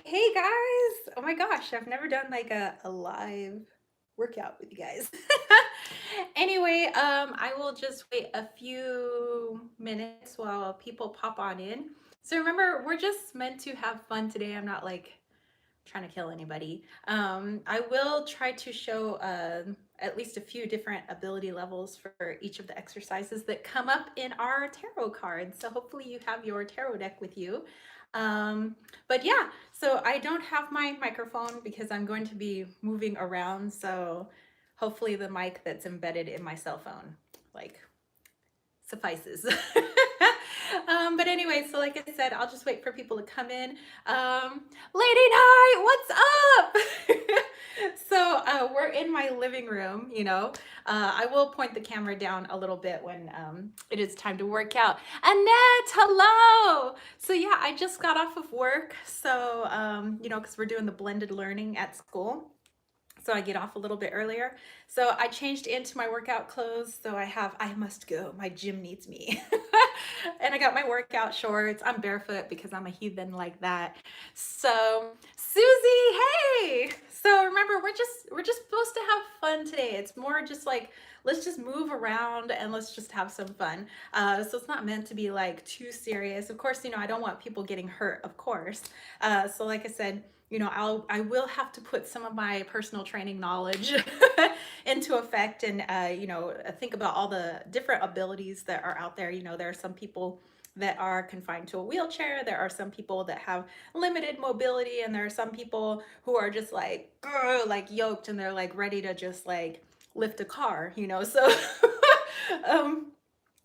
Hey guys! Oh my gosh, I've never done like a live workout with you guys. Anyway, I will just wait a few minutes while people pop on in. So remember, we're just meant to have fun today. I'm not like trying to kill anybody. I will try to show at least a few different ability levels for each of the exercises that come up in our tarot cards. So hopefully you have your tarot deck with you. But yeah, so I don't have my microphone because I'm going to be moving around. So hopefully the mic that's embedded in my cell phone, like suffices. But anyway, so like I said, I'll just wait for people to come in. Lady Night, what's up? So we're in my living room, you know. I will point the camera down a little bit when it is time to work out. Annette, hello. So yeah, I just got off of work. So, you know, because we're doing the blended learning at school. So I get off a little bit earlier. So I changed into my workout clothes. So I must go. My gym needs me. And I got my workout shorts. I'm barefoot because I'm a heathen like that. So Susie, hey. So remember, we're just supposed to have fun today. It's more just like, let's just move around and let's just have some fun. So it's not meant to be like too serious. Of course, you know, I don't want people getting hurt, of course. So like I said, you know, I will have to put some of my personal training knowledge into effect and, you know, think about all the different abilities that are out there. You know, there are some people that are confined to a wheelchair. There are some people that have limited mobility, and there are some people who are just like, grr, like yoked, and they're like ready to just like lift a car, you know? So, um,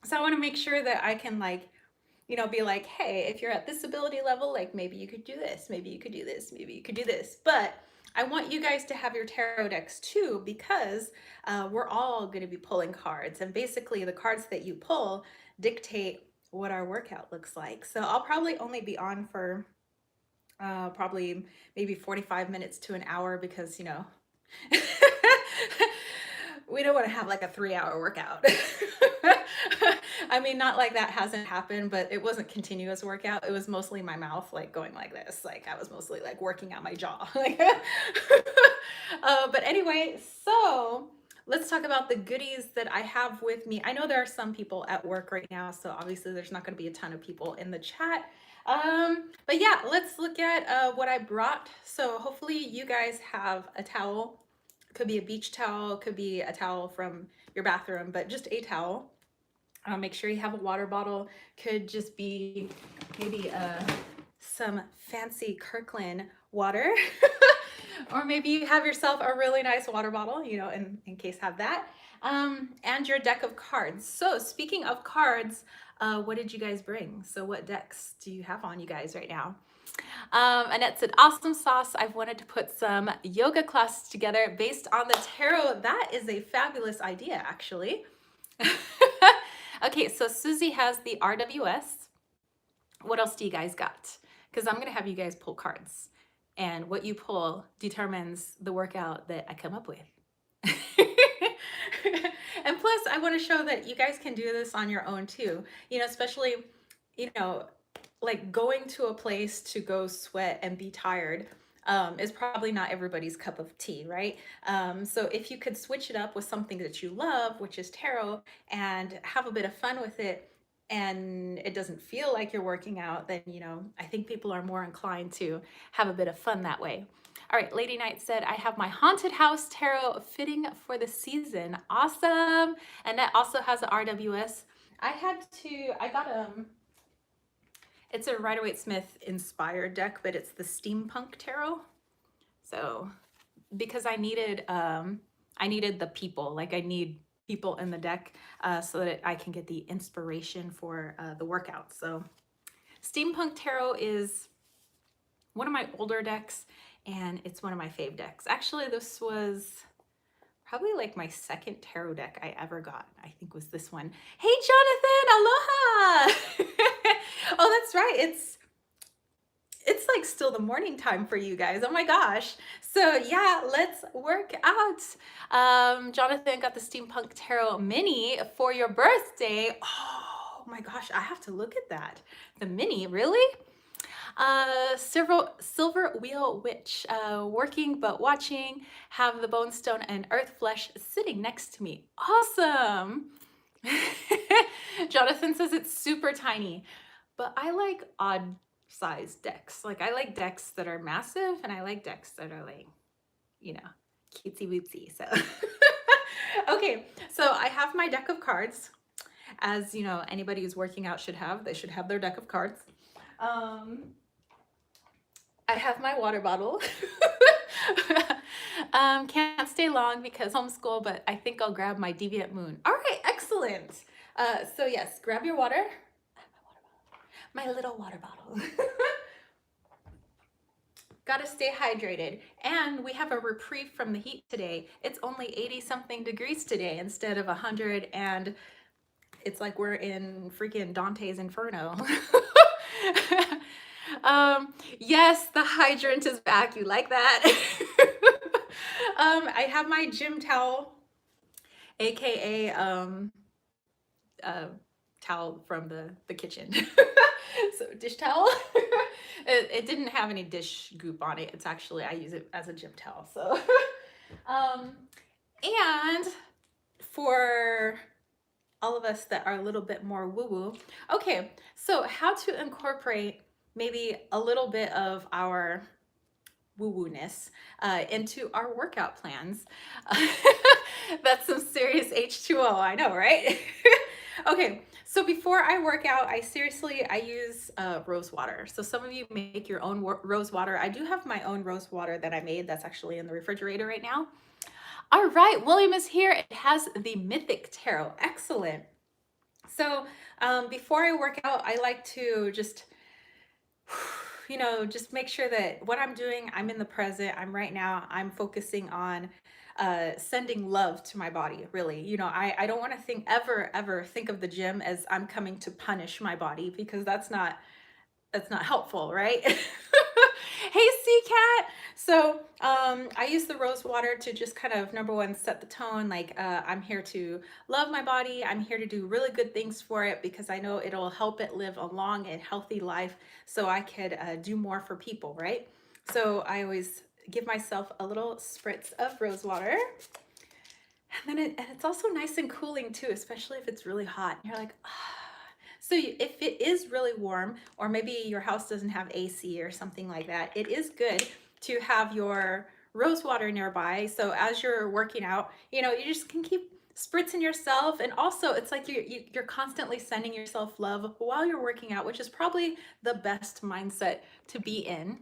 so I want to make sure that I can like, you know, be like, hey, if you're at this ability level, like maybe you could do this, maybe you could do this, maybe you could do this. But I want you guys to have your tarot decks too, because we're all going to be pulling cards. And basically, the cards that you pull dictate what our workout looks like. So I'll probably only be on for probably maybe 45 minutes to an hour because, you know, we don't want to have like a 3 hour workout. I mean, not like that hasn't happened, but it wasn't continuous workout. It was mostly my mouth like going like this. Like I was mostly like working out my jaw. But anyway, so let's talk about the goodies that I have with me. I know there are some people at work right now, so obviously there's not going to be a ton of people in the chat. But yeah, let's look at what I brought. So hopefully you guys have a towel. Could be a beach towel, could be a towel from your bathroom, but just a towel. Make sure you have a water bottle. Could just be maybe some fancy Kirkland water. Or maybe you have yourself a really nice water bottle, you know, in case have that. And your deck of cards. So speaking of cards, what did you guys bring? So what decks do you have on you guys right now? Annette said, awesome sauce. I've wanted to put some yoga classes together based on the tarot. That is a fabulous idea, actually. Okay, so Susie has the RWS. What else do you guys got? Because I'm going to have you guys pull cards. And what you pull determines the workout that I come up with. And plus, I want to show that you guys can do this on your own too. You know, especially, you know, like going to a place to go sweat and be tired is probably not everybody's cup of tea, right? So if you could switch it up with something that you love, which is tarot, and have a bit of fun with it, and it doesn't feel like you're working out, then, you know, I think people are more inclined to have a bit of fun that way. All right, Lady Knight said, I have my haunted house tarot fitting for the season. Awesome. And that also has an RWS. I got it's a Rider-Waite-Smith inspired deck, but it's the steampunk tarot. So because I needed the people, like I need people in the deck so that I can get the inspiration for the workout. So steampunk tarot is one of my older decks, and it's one of my fave decks. Actually, this was probably like my second tarot deck I ever got, I think was this one. Hey, Jonathan, aloha! Oh, that's right. It's like still the morning time for you guys. Oh my gosh. So yeah, let's work out. Jonathan got the Steampunk Tarot Mini for your birthday. Oh my gosh, I have to look at that. The mini, really? Silver Wheel Witch, working but watching, have the bone stone and earth flesh sitting next to me. Awesome. Jonathan says it's super tiny, but I like odd sized decks. Like I like decks that are massive and I like decks that are like, you know, cutesy wootsy. So, okay, so I have my deck of cards. As you know, anybody who's working out should have. They should have their deck of cards. I have my water bottle. Can't stay long because homeschool, but I think I'll grab my Deviant Moon. All right, excellent. So yes, grab your water. My little water bottle. Gotta stay hydrated. And we have a reprieve from the heat today. It's only 80 something degrees today instead of 100, and it's like we're in freaking Dante's Inferno. Yes, the hydrant is back. You like that? I have my gym towel, aka towel from the kitchen. So dish towel. It didn't have any dish goop on it. It's actually, I use it as a gym towel. So, and for all of us that are a little bit more woo-woo. Okay, so how to incorporate maybe a little bit of our woo-woo-ness into our workout plans. That's some serious H2O, I know, right? Okay, so before I work out, I use rose water. So some of you make your own rose water. I do have my own rose water that I made that's actually in the refrigerator right now. All right, William is here. It has the Mythic Tarot. Excellent. So before I work out, I like to just, you know, just make sure that what I'm doing, I'm in the present. I'm right now, I'm focusing on sending love to my body, really. You know, I don't want to ever think of the gym as I'm coming to punish my body, because that's not helpful, right? Hey, Sea Cat. So I use the rose water to just kind of, number one, set the tone. Like I'm here to love my body. I'm here to do really good things for it because I know it'll help it live a long and healthy life so I could do more for people, right? So I always give myself a little spritz of rose water. And then it's also nice and cooling too, especially if it's really hot. You're like, ah. So if it is really warm, or maybe your house doesn't have AC or something like that, it is good to have your rose water nearby. So as you're working out, you know, you just can keep spritzing yourself. And also it's like you're constantly sending yourself love while you're working out, which is probably the best mindset to be in.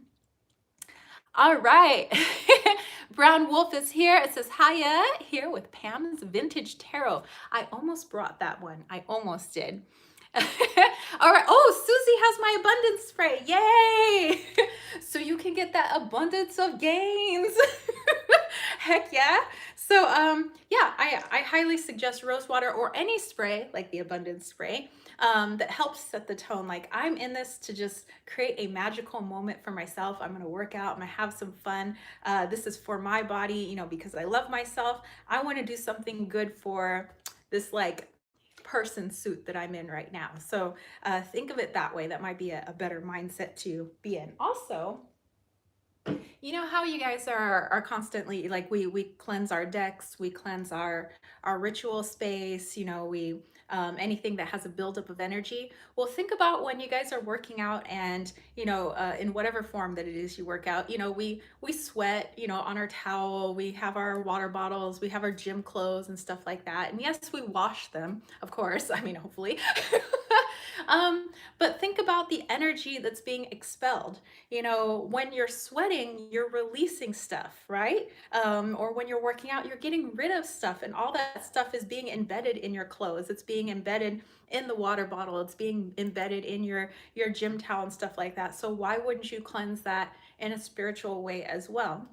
All right. Brown Wolf is here. It says, hiya, here with Pam's Vintage Tarot. I almost brought that one. I almost did. All right. Oh, Susie has my abundance spray. Yay. So you can get that abundance of gains. Heck yeah. So yeah, I highly suggest rose water or any spray like the abundance spray that helps set the tone. Like I'm in this to just create a magical moment for myself. I'm gonna work out, I'm gonna have some fun. This is for my body, you know, because I love myself. I want to do something good for this like person suit that I'm in right now. So think of it that way. That might be a better mindset to be in. Also, you know how you guys are constantly like we cleanse our decks, we cleanse our ritual space, you know, we anything that has a buildup of energy. Well, think about when you guys are working out and, you know, in whatever form that it is you work out, you know, we sweat, you know, on our towel, we have our water bottles, we have our gym clothes and stuff like that. And yes, we wash them, of course, I mean, hopefully. But think about the energy that's being expelled. You know, when you're sweating, you're releasing stuff, right? Or when you're working out, you're getting rid of stuff, and all that stuff is being embedded in your clothes. It's being embedded in the water bottle. It's being embedded in your gym towel and stuff like that. So why wouldn't you cleanse that in a spiritual way as well?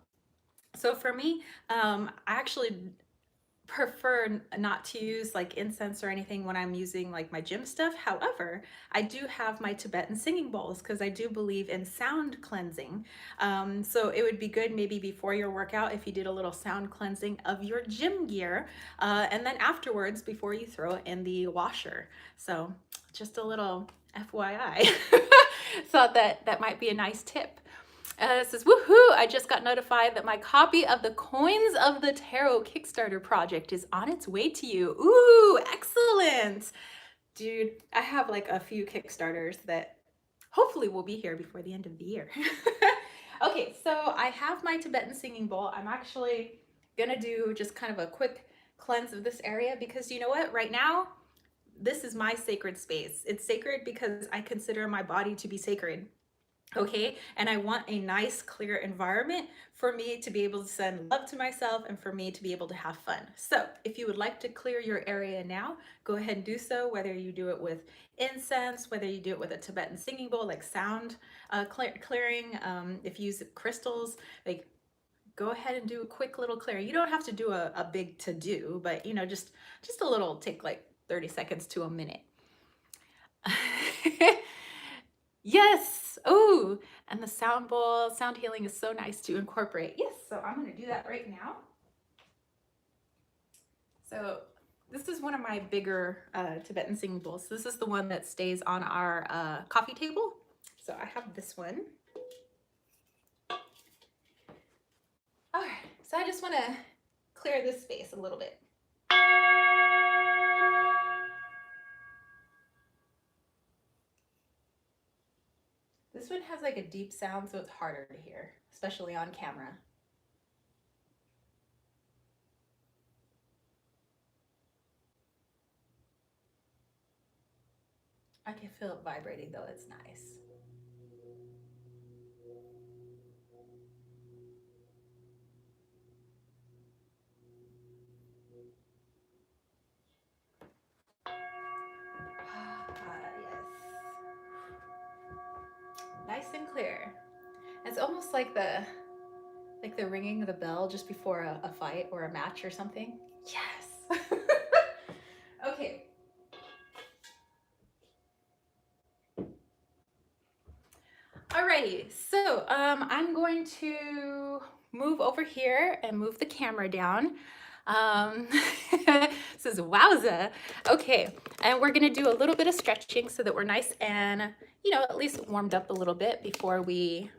So for me, I actually prefer not to use like incense or anything when I'm using like my gym stuff. However, I do have my Tibetan singing bowls because I do believe in sound cleansing. So it would be good maybe before your workout if you did a little sound cleansing of your gym gear, and then afterwards before you throw it in the washer. So just a little FYI. Thought that that might be a nice tip. It says, woohoo, I just got notified that my copy of the Coins of the Tarot Kickstarter project is on its way to you. Ooh, excellent. Dude, I have like a few Kickstarters that hopefully will be here before the end of the year. Okay, so I have my Tibetan singing bowl. I'm actually gonna do just kind of a quick cleanse of this area because you know what? Right now, this is my sacred space. It's sacred because I consider my body to be sacred. Okay, and I want a nice, clear environment for me to be able to send love to myself and for me to be able to have fun. So, if you would like to clear your area now, go ahead and do so, whether you do it with incense, whether you do it with a Tibetan singing bowl, like sound clearing, if you use crystals, like go ahead and do a quick little clear. You don't have to do a big to do, but you know, just a little, take like 30 seconds to a minute. Yes. Oh, and the sound bowl, sound healing is so nice to incorporate. Yes, so I'm going to do that right now. So this is one of my bigger Tibetan singing bowls. This is the one that stays on our coffee table. So I have this one. All right, so I just want to clear this space a little bit. This one has like a deep sound, so it's harder to hear, especially on camera. I can feel it vibrating though, it's nice. Yes. Nice and clear. It's almost like the ringing of the bell just before a fight or a match or something. Yes. Okay. Alrighty, so I'm going to move over here and move the camera down. This is wowza. Okay, and we're gonna do a little bit of stretching so that we're nice and, you know, at least warmed up a little bit before we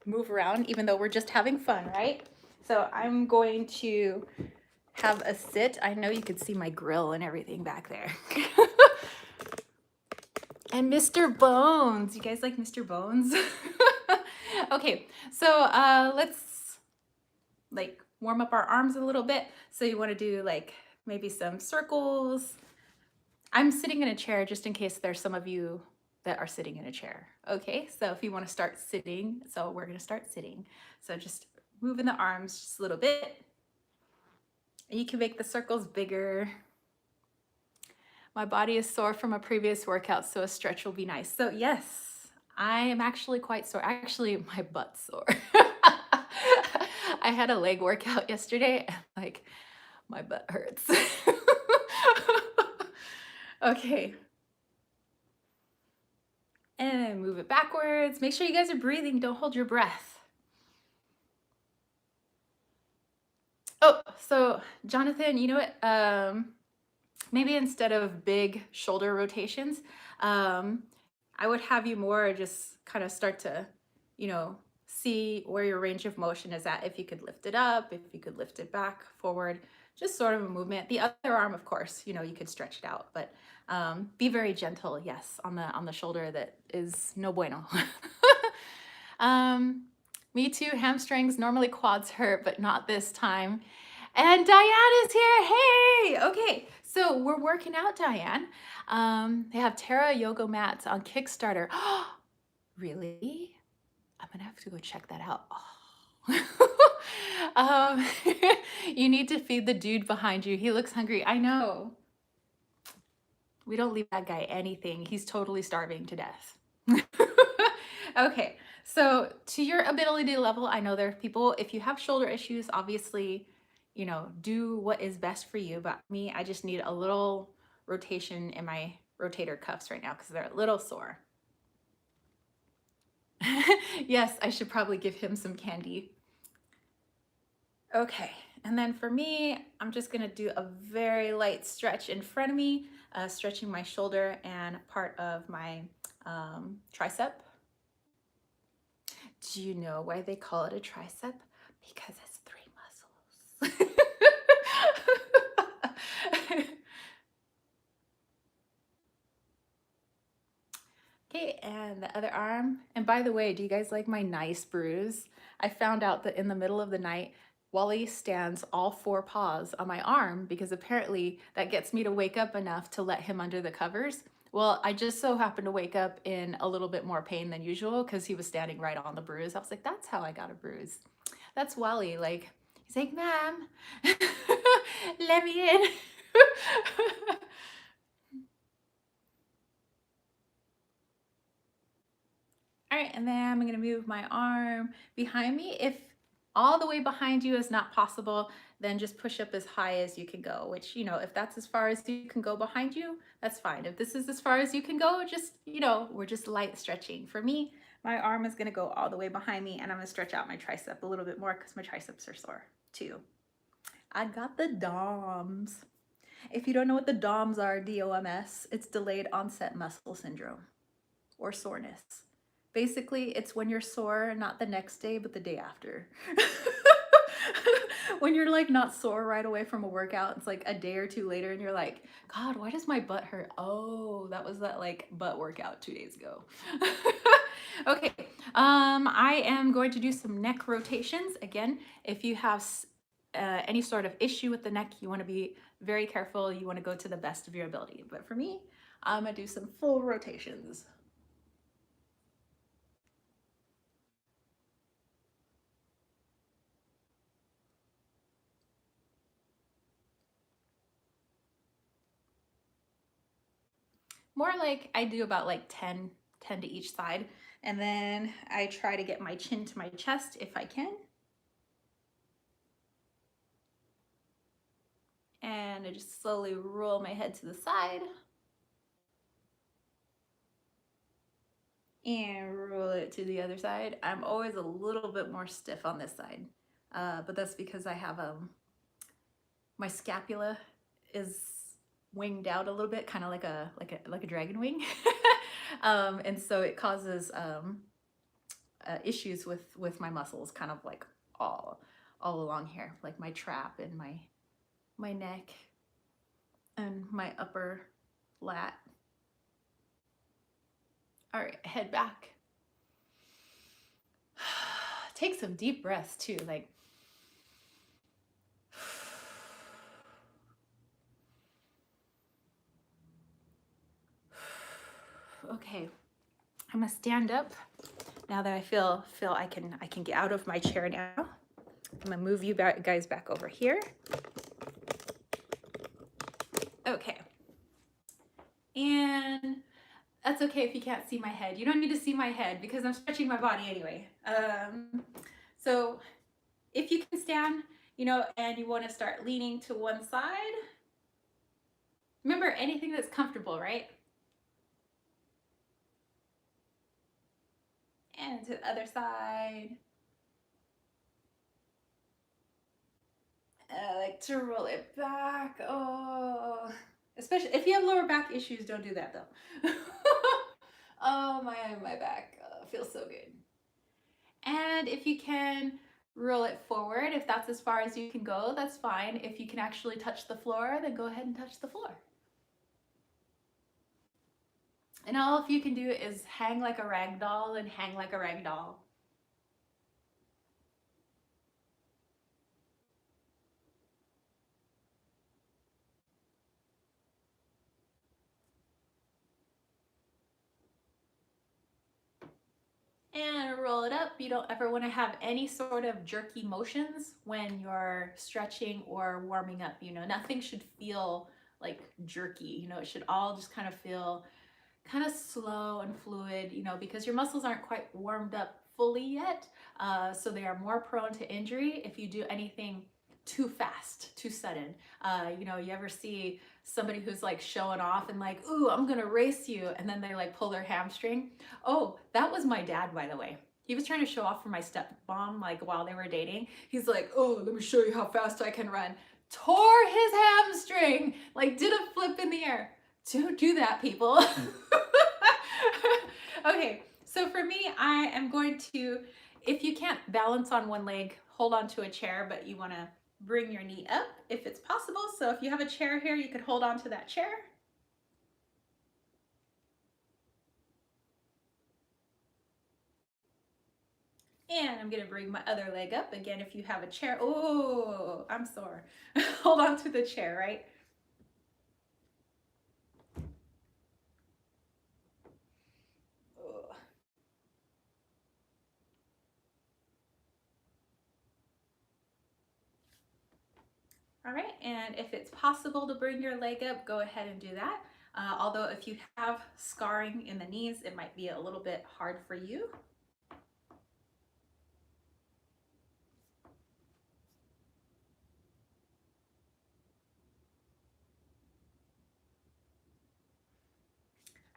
move around, even though we're just having fun, right? So I'm going to have a sit. I know you can see my grill and everything back there. And Mr. Bones. You guys like Mr. Bones? Okay, so let's like warm up our arms a little bit. So you want to do like maybe some circles. I'm sitting in a chair just in case there's some of you that are sitting in a chair. Okay, so if you want to start sitting, so we're going to start sitting. So just moving the arms just a little bit. And you can make the circles bigger. My body is sore from a previous workout, so a stretch will be nice. So yes, I am actually quite sore. Actually, my butt's sore. I had a leg workout yesterday and like my butt hurts. Okay. And move it backwards. Make sure you guys are breathing. Don't hold your breath. Oh, so Jonathan, you know what? Maybe instead of big shoulder rotations, I would have you more just kind of start to, you know, see where your range of motion is at. If you could lift it up, if you could lift it back, forward, just sort of a movement. The other arm, of course, you know, you could stretch it out, but be very gentle, yes, on the shoulder. That is no bueno. Me too, hamstrings, normally quads hurt, but not this time. And Diane is here. Hey, okay. So we're working out, Diane. They have Terra yoga mats on Kickstarter. Really? I'm gonna have to go check that out. Oh. You need to feed the dude behind you. He looks hungry. I know. We don't leave that guy anything. He's totally starving to death. Okay, so to your ability level, I know there are people, if you have shoulder issues, obviously, you know, do what is best for you. But me, I just need a little rotation in my rotator cuffs right now because they're a little sore. Yes, I should probably give him some candy. Okay, and then for me, I'm just gonna do a very light stretch in front of me, stretching my shoulder and part of my tricep. Do you know why they call it a tricep? Because it's three muscles. Okay, and the other arm. And by the way, do you guys like my nice bruise? I found out that in the middle of the night, Wally stands all four paws on my arm because apparently that gets me to wake up enough to let him under the covers. Well, I just so happened to wake up in a little bit more pain than usual because he was standing right on the bruise. I was like, that's how I got a bruise. That's Wally. Like, he's like, Mom, let me in. All right, and then I'm gonna move my arm behind me. If all the way behind you is not possible, then just push up as high as you can go, which, you know, if that's as far as you can go behind you, that's fine. If this is as far as you can go, just, you know, we're just light stretching. For me, my arm is gonna go all the way behind me and I'm gonna stretch out my tricep a little bit more because my triceps are sore too. I got the DOMS. If you don't know what the DOMS are, DOMS, it's delayed onset muscle syndrome or soreness. Basically, it's when you're sore, not the next day, but the day after. When you're like not sore right away from a workout, it's like a day or two later and you're like, God, why does my butt hurt? Oh, that was that like butt workout 2 days ago. Okay, I am going to do some neck rotations. Again, if you have any sort of issue with the neck, you want to be very careful. You want to go to the best of your ability. But for me, I'm gonna do some full rotations. More like I do about like 10 to each side. And then I try to get my chin to my chest if I can. And I just slowly roll my head to the side. And roll it to the other side. I'm always a little bit more stiff on this side. But that's because I have my scapula is winged out a little bit, kind of like a dragon wing. And so it causes issues with my muscles, kind of like all along here, like my trap and my neck and my upper lat. All right, head back. Take some deep breaths too, like okay. I'm gonna stand up now that I feel I can get out of my chair now. I'm gonna move you guys back over here. Okay. And that's okay if you can't see my head. You don't need to see my head because I'm stretching my body anyway. So if you can stand, you know, and you want to start leaning to one side, remember anything that's comfortable, right? And to the other side. I like to roll it back. Oh, especially if you have lower back issues, don't do that though. Oh, my back feels so good. And if you can roll it forward, if that's as far as you can go, that's fine. If you can actually touch the floor, then go ahead and touch the floor. And all you can do is hang like a rag doll and hang like a rag doll. And roll it up. You don't ever want to have any sort of jerky motions when you're stretching or warming up. You know, nothing should feel like jerky. You know, it should all just kind of feel kind of slow and fluid, you know, because your muscles aren't quite warmed up fully yet. So they are more prone to injury if you do anything too fast, too sudden. You know, you ever see somebody who's like showing off and like, ooh, I'm gonna race you, and then they like pull their hamstring. Oh, that was my dad, by the way. He was trying to show off for my stepmom, like while they were dating. He's like, oh, let me show you how fast I can run. Tore his hamstring, like did a flip in the air. Don't do that, people. Okay, so for me, I am going to If you can't balance on one leg, hold on to a chair, but you want to bring your knee up if it's possible. So if you have a chair here, you could hold on to that chair. And I'm gonna bring my other leg up. Again, if you have a chair, oh, I'm sore. Hold on to the chair, right? Oh. All right, and if it's possible to bring your leg up, go ahead and do that. Although if you have scarring in the knees, it might be a little bit hard for you.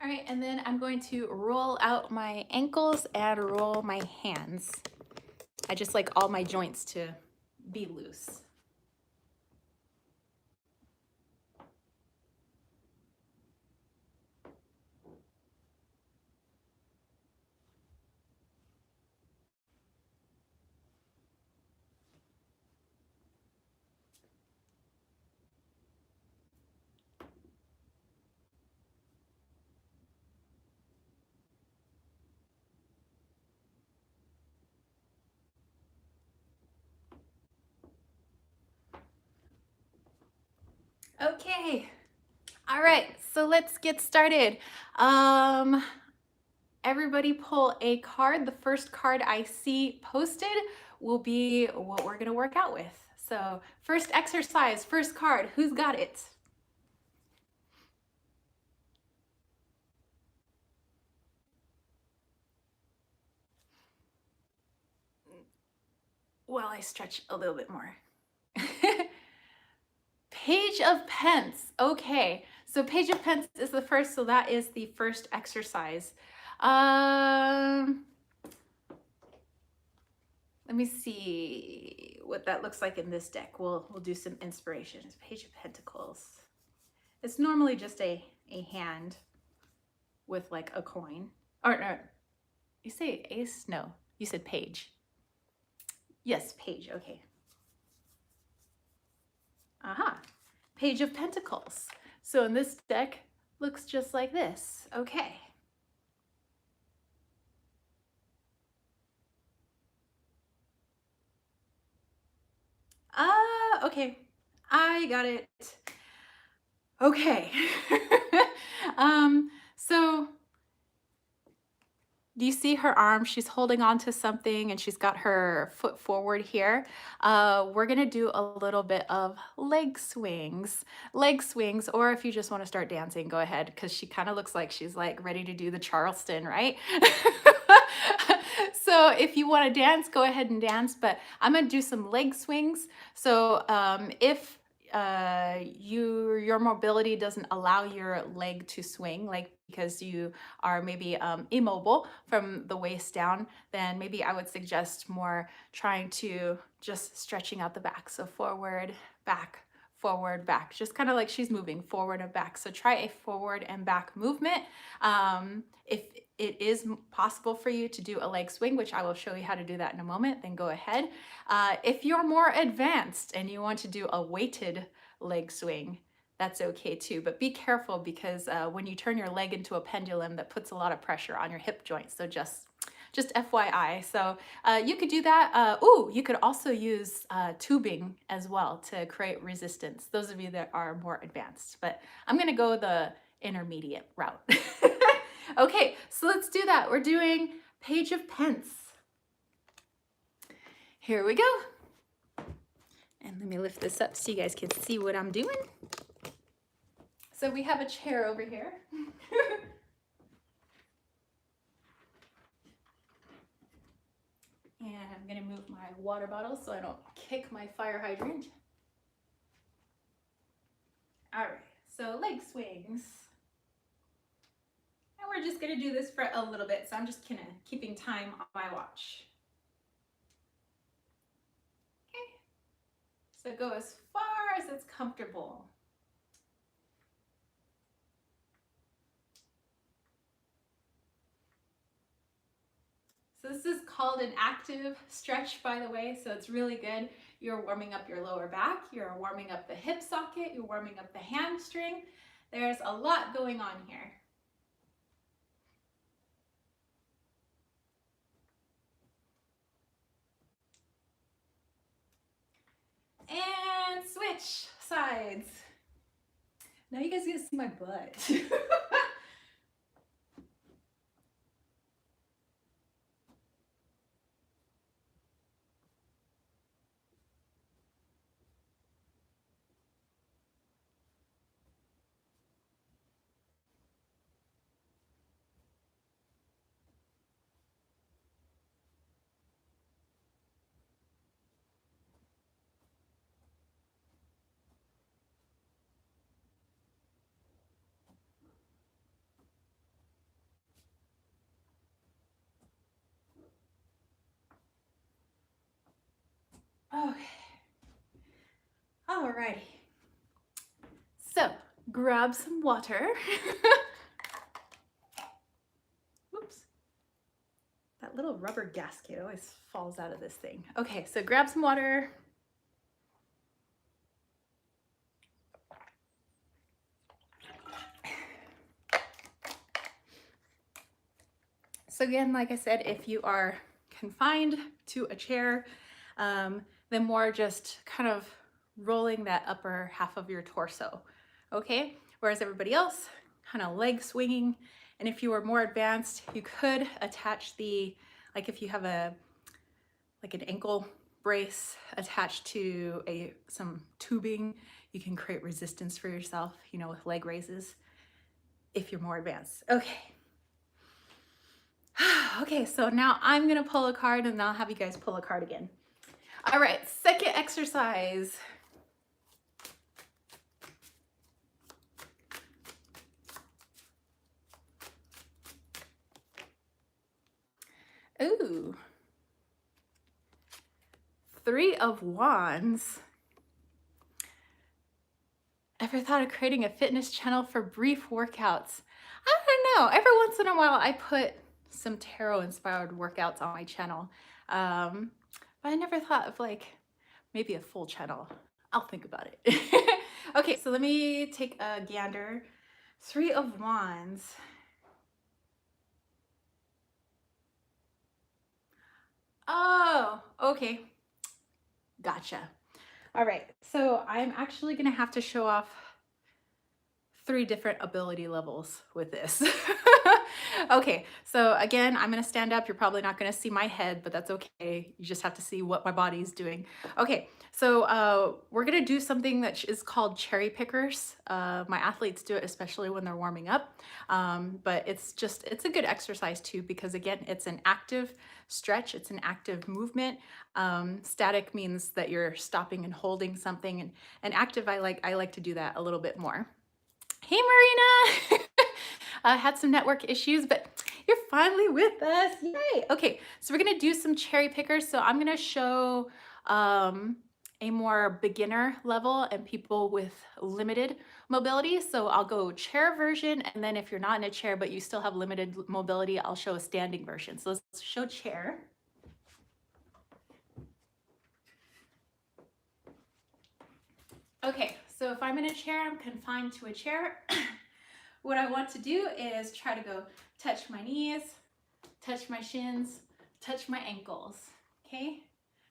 All right, and then I'm going to roll out my ankles and roll my hands. I just like all my joints to be loose. Okay. All right, so let's get started. Everybody pull a card. The first card I see posted will be what we're gonna work out with. So first exercise, first card, who's got it? Well, I stretch a little bit more. Page of Pence. Okay, so Page of Pence is the first, so that is the first exercise. Let me see what that looks like in this deck. We'll do some inspiration. It's Page of Pentacles. It's normally just a hand with like a coin. Or no, you say ace? No, you said page. Yes, page, okay. Aha, Page of Pentacles. So in this deck, looks just like this. Okay. Okay, I got it. Okay. So do you see her arm? She's holding on to something and she's got her foot forward here. We're gonna do a little bit of leg swings, or if you just wanna start dancing, go ahead, because she kind of looks like she's like ready to do the Charleston, right? So if you wanna dance, go ahead and dance, but I'm gonna do some leg swings. So if your mobility doesn't allow your leg to swing, like because you are maybe immobile from the waist down, then maybe I would suggest more trying to just stretching out the back. So forward, back, just kind of like she's moving forward and back. So try a forward and back movement. If it is possible for you to do a leg swing, which I will show you how to do that in a moment, then go ahead. If you're more advanced and you want to do a weighted leg swing, that's okay too, but be careful because when you turn your leg into a pendulum, that puts a lot of pressure on your hip joints. So just FYI. So you could do that. You could also use tubing as well to create resistance. Those of you that are more advanced, but I'm gonna go the intermediate route. Okay, so let's do that. We're doing Page of Pence. Here we go. And let me lift this up so you guys can see what I'm doing. So we have a chair over here. And I'm gonna move my water bottle so I don't kick my fire hydrant. All right, so leg swings. And we're just gonna do this for a little bit, so I'm just kind of keeping time on my watch. Okay, so go as far as it's comfortable. So this is called an active stretch, by the way, so it's really good. You're warming up your lower back, you're warming up the hip socket, you're warming up the hamstring. There's a lot going on here. And switch sides. Now you guys get to see my butt. Okay. Alrighty. So grab some water. Oops. That little rubber gasket always falls out of this thing. Okay, so grab some water. So again, like I said, if you are confined to a chair, then more just kind of rolling that upper half of your torso, okay? Whereas everybody else, kind of leg swinging. And if you are more advanced, you could attach the, like if you have like an ankle brace attached to some tubing, you can create resistance for yourself, you know, with leg raises if you're more advanced. Okay. Okay, so now I'm gonna pull a card and I'll have you guys pull a card again. All right, second exercise. Ooh. 3 of Wands. Ever thought of creating a fitness channel for brief workouts? I don't know. Every once in a while I put some tarot inspired workouts on my channel. But I never thought of like maybe a full channel. I'll think about it. Okay, so let me take a gander. 3 of Wands. Oh, okay. Gotcha. All right, so I'm actually gonna have to show off 3 different ability levels with this. Okay, so again, I'm gonna stand up. You're probably not gonna see my head, but that's okay. You just have to see what my body's doing. Okay, so we're gonna do something that is called cherry pickers. My athletes do it, especially when they're warming up. But it's a good exercise too, because again, it's an active stretch, it's an active movement. Static means that you're stopping and holding something, and active, I like to do that a little bit more. Hey Marina! I had some network issues, but you're finally with us. Yay! Okay, so we're gonna do some cherry pickers. So I'm gonna show a more beginner level and people with limited mobility. So I'll go chair version, and then if you're not in a chair but you still have limited mobility, I'll show a standing version. So let's show chair. Okay, so if I'm in a chair, I'm confined to a chair. What I want to do is try to go touch my knees, touch my shins, touch my ankles, okay?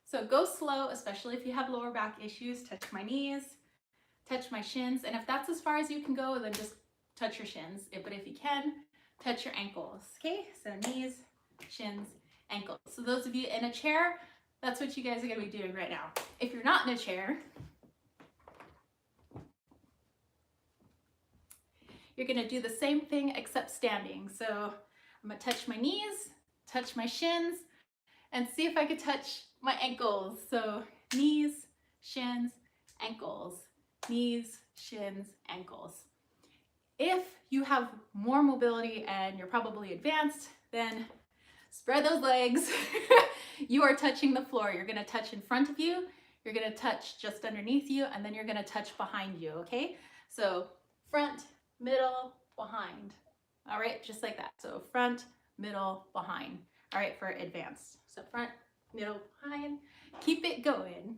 So go slow, especially if you have lower back issues. Touch my knees, touch my shins, and if that's as far as you can go, then just touch your shins. But if you can, touch your ankles, okay? So knees, shins, ankles. So those of you in a chair, that's what you guys are gonna be doing right now. If you're not in a chair, you're gonna do the same thing except standing. So I'm gonna touch my knees, touch my shins, and see if I could touch my ankles. So knees, shins, ankles, knees, shins, ankles. If you have more mobility and you're probably advanced, then spread those legs. You are touching the floor. You're gonna touch in front of you, you're gonna touch just underneath you, and then you're gonna touch behind you, okay? So front, middle, behind. All right, just like that. So front, middle, behind. All right, for advanced. So front, middle, behind. Keep it going.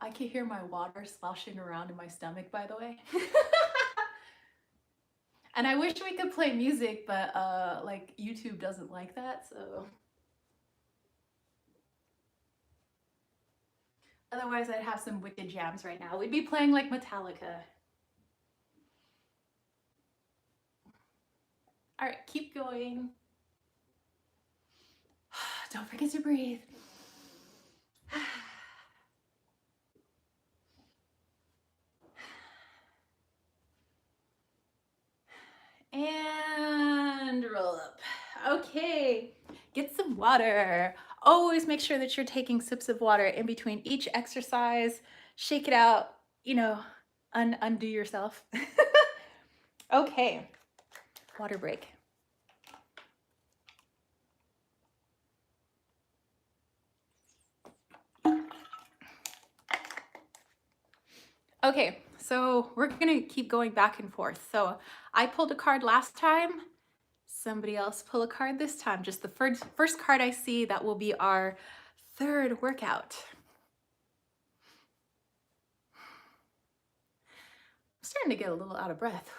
I can hear my water sloshing around in my stomach, by the way. And I wish we could play music, but like YouTube doesn't like that, so. Otherwise, I'd have some wicked jams right now. We'd be playing like Metallica. All right, keep going. Don't forget to breathe. And roll up. Okay, get some water. Always make sure that you're taking sips of water in between each exercise. Shake it out, you know, undo yourself. Okay, water break. Okay, so we're gonna keep going back and forth. So I pulled a card last time. Somebody else pull a card this time. Just the first card I see, that will be our third workout. I'm starting to get a little out of breath.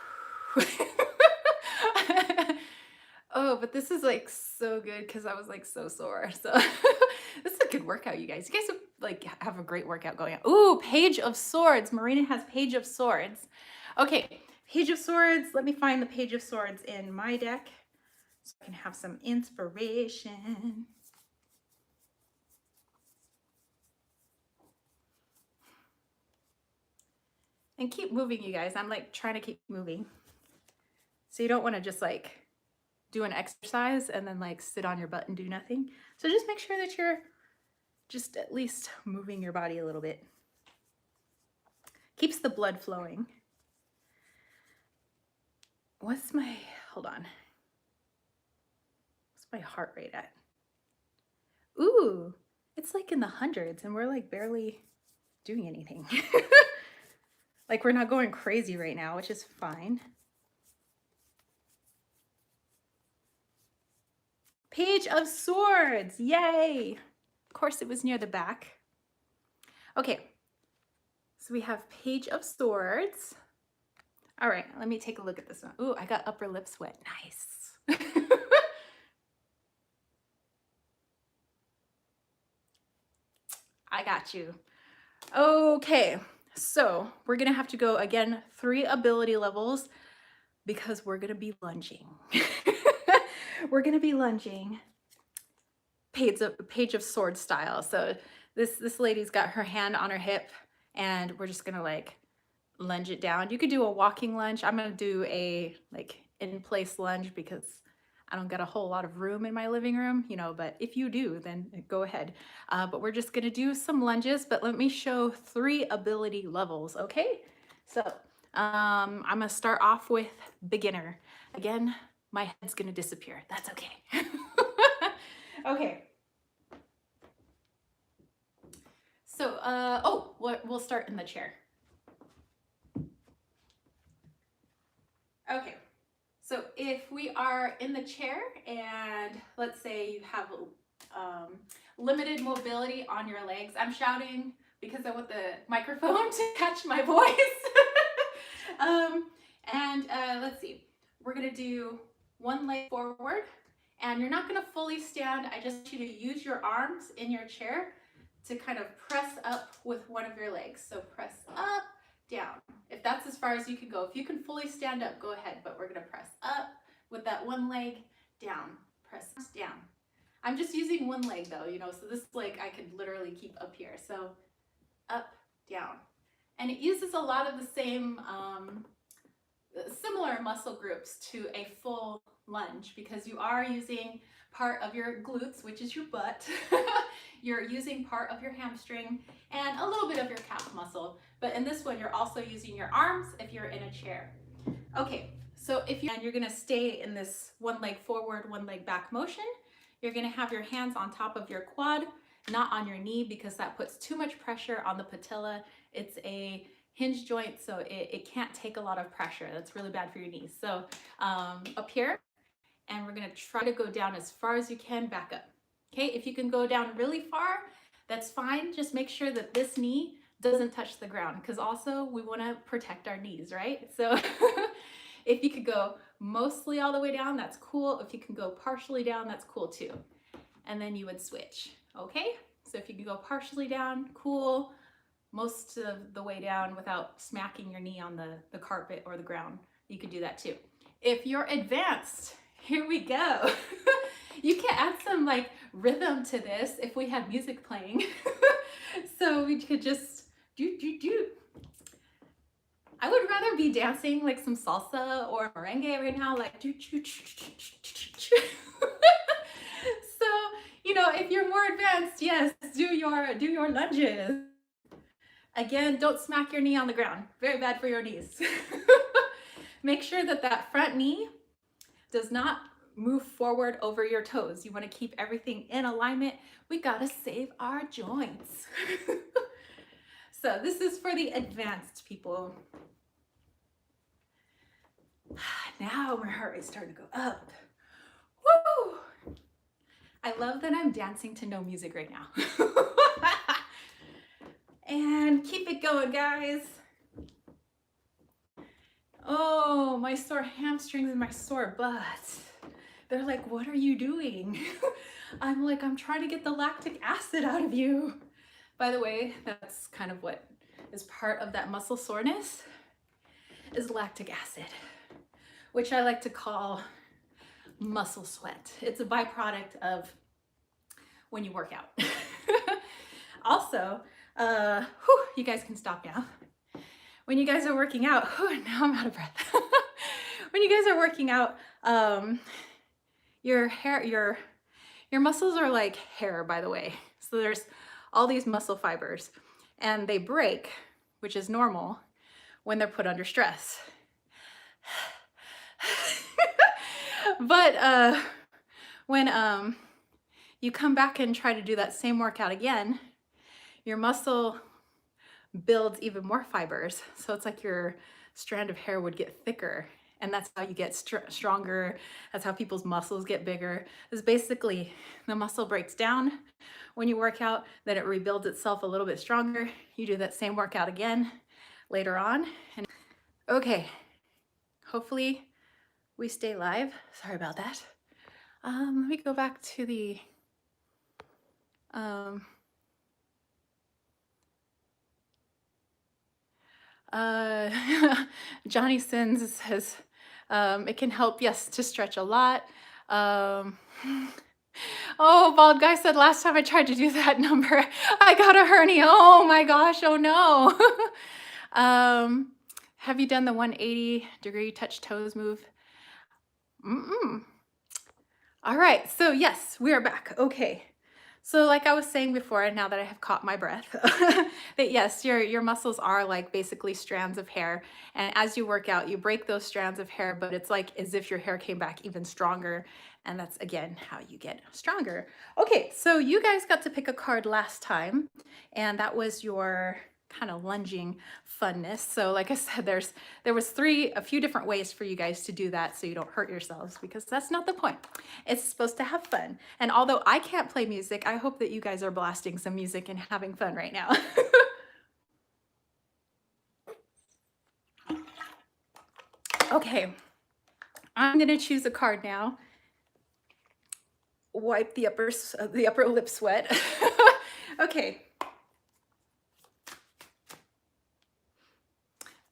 Oh, but this is like so good because I was like so sore. So this is a good workout, you guys. You guys like have a great workout going on. Ooh, Page of Swords. Marina has Page of Swords. Okay, Page of Swords. Let me find the Page of Swords in my deck so I can have some inspiration. And keep moving, you guys. I'm like trying to keep moving. So you don't want to just like do an exercise and then like sit on your butt and do nothing. So just make sure that you're just at least moving your body a little bit. Keeps the blood flowing. What's my, hold on. What's my heart rate at? Ooh, it's like in the hundreds and we're like barely doing anything. Like we're not going crazy right now, which is fine. Page of Swords, yay! Of course it was near the back. Okay, so we have Page of Swords. All right, let me take a look at this one. Ooh, I got upper lip sweat, nice. I got you. Okay, so we're gonna have to go again 3 ability levels because we're gonna be lunging. We're gonna be lunging Page of Swords style. So this lady's got her hand on her hip and we're just gonna like lunge it down. You could do a walking lunge. I'm gonna do a like in place lunge because I don't got a whole lot of room in my living room, you know, but if you do, then go ahead. But we're just gonna do some lunges, but let me show 3 ability levels, okay? So I'm gonna start off with beginner. Again, my head's gonna disappear. That's okay. Okay. So, we'll start in the chair. Okay. So if we are in the chair and let's say you have limited mobility on your legs, I'm shouting because I want the microphone to catch my voice. Let's see, we're gonna do one leg forward and you're not gonna fully stand. I just want you to use your arms in your chair to kind of press up with one of your legs. So press up, down. If that's as far as you can go. If you can fully stand up, go ahead, but we're gonna press up with that one leg, down, press down. I'm just using one leg though, you know, so this leg I could literally keep up here. So up, down. And it uses a lot of the same, similar muscle groups to a full lunge because you are using part of your glutes, which is your butt. You're using part of your hamstring and a little bit of your calf muscle. But in this one, you're also using your arms if you're in a chair. Okay, so you're gonna stay in this one leg forward, one leg back motion. You're gonna have your hands on top of your quad, not on your knee because that puts too much pressure on the patella. It's a hinge joint, so it can't take a lot of pressure. That's really bad for your knees. So up here, and we're gonna try to go down as far as you can, back up. Okay, if you can go down really far, that's fine. Just make sure that this knee doesn't touch the ground, because also we wanna protect our knees, right? So if you could go mostly all the way down, that's cool. If you can go partially down, that's cool too. And then you would switch, okay? So if you can go partially down, cool. Most of the way down without smacking your knee on the carpet or the ground, you could do that too. If you're advanced, here we go. You can add some like rhythm to this if we have music playing. So we could just do. I would rather be dancing like some salsa or merengue right now, like do. So, you know, if you're more advanced, yes, do your lunges. Again, don't smack your knee on the ground. Very bad for your knees. Make sure that that front knee does not move forward over your toes. You want to keep everything in alignment. We gotta save our joints. So this is for the advanced people. Now my heart rate's starting to go up. Woo! I love that I'm dancing to no music right now. And keep it going, guys. Oh, my sore hamstrings and my sore butt. They're like, what are you doing? I'm like, I'm trying to get the lactic acid out of you. By the way, that's kind of what is part of that muscle soreness, is lactic acid, which I like to call muscle sweat. It's a byproduct of when you work out. Also, you guys can stop now. When you guys are working out, now I'm out of breath. When you guys are working out, your muscles are like hair, by the way. So there's all these muscle fibers, and they break, which is normal when they're put under stress. But when you come back and try to do that same workout again, your muscle builds even more fibers. So it's like your strand of hair would get thicker, and that's how you get stronger. That's how people's muscles get bigger. Is basically the muscle breaks down when you work out, then it rebuilds itself a little bit stronger. You do that same workout again later on. And okay, hopefully we stay live. Sorry about that. Let me go back to the Johnny Sins says it can help, yes, to stretch a lot. Oh, Bald Guy said last time I tried to do that number, I got a hernia. Oh my gosh, oh no. Have you done the 180-degree touch toes move? All right, so yes, we are back. Okay. So like I was saying before, now that I have caught my breath, that yes, your muscles are like basically strands of hair. And as you work out, you break those strands of hair, but it's like as if your hair came back even stronger. And that's, again, how you get stronger. Okay, so you guys got to pick a card last time, and that was your kind of lunging funness. So like I said, there was a few different ways for you guys to do that so you don't hurt yourselves, because that's not the point. It's supposed to have fun. And although I can't play music, I hope that you guys are blasting some music and having fun right now. Okay, I'm gonna choose a card now. Wipe the upper lip sweat. Okay.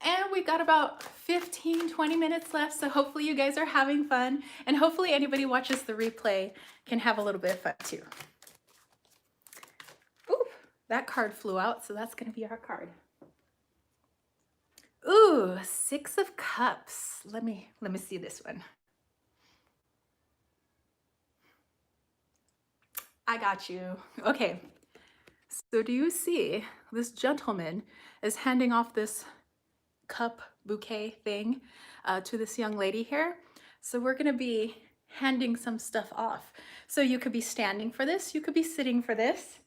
And we've got about 15-20 minutes left, so hopefully you guys are having fun, and hopefully anybody watches the replay can have a little bit of fun too. Ooh, that card flew out, so that's gonna be our card. Ooh, 6 of Cups. Let me see this one. I got you. Okay, so do you see this gentleman is handing off this cup bouquet thing to this young lady here? So we're gonna be handing some stuff off. So you could be standing for this, you could be sitting for this,